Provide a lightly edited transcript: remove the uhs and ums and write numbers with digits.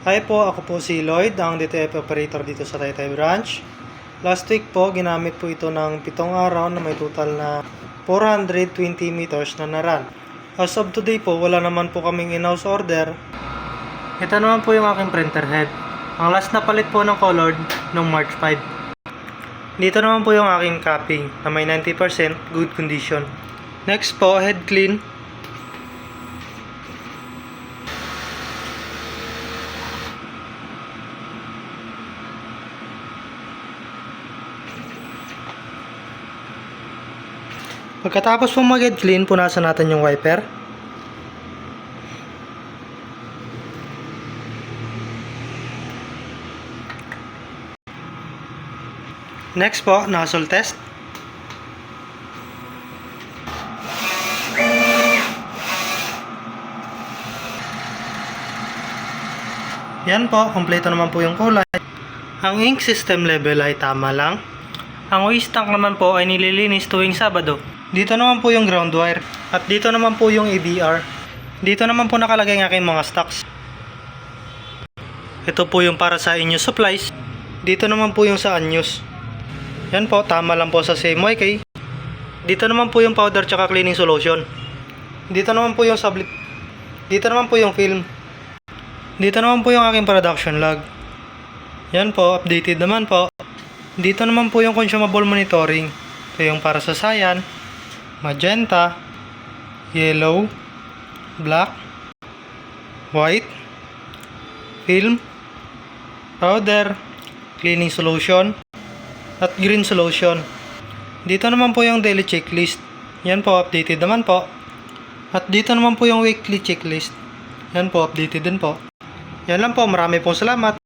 Hi po, ako po si Lloyd, ang DTF operator dito sa Taytay Branch. Last week po, ginamit po ito ng 7 araw na may total na 420 meters na naran. As of today po, wala naman po kaming in-house order. Ito naman po yung aking printer head. Ang last na palit po ng colored noong March 5. Dito naman po yung aking capping na may 90% good condition. Next po, head clean. Pagkatapos po mag-head clean, punasan natin yung wiper. Next po, nozzle test. Yan po, kompleto naman po yung kulay. Ang ink system level ay tama lang. Ang waste tank naman po ay nililinis tuwing Sabado. Dito naman po yung ground wire. At dito naman po yung ABR. Dito naman po nakalagay ang aking mga stocks. Ito po yung para sa inyo supplies. Dito naman po yung sa unused. Yan po, tama lang po sa CMYK. Dito naman po yung powder tsaka cleaning solution. Dito naman po yung sublit. Dito naman po yung film. Dito naman po yung aking production log. Yan po, updated naman po. Dito naman po yung consumable monitoring. Ito yung para sa cyan, magenta, yellow, black, white, film, powder, cleaning solution, at green solution. Dito naman po yung daily checklist. Yan po, updated naman po. At dito naman po yung weekly checklist. Yan po, updated din po. Yan lang po, marami pong salamat.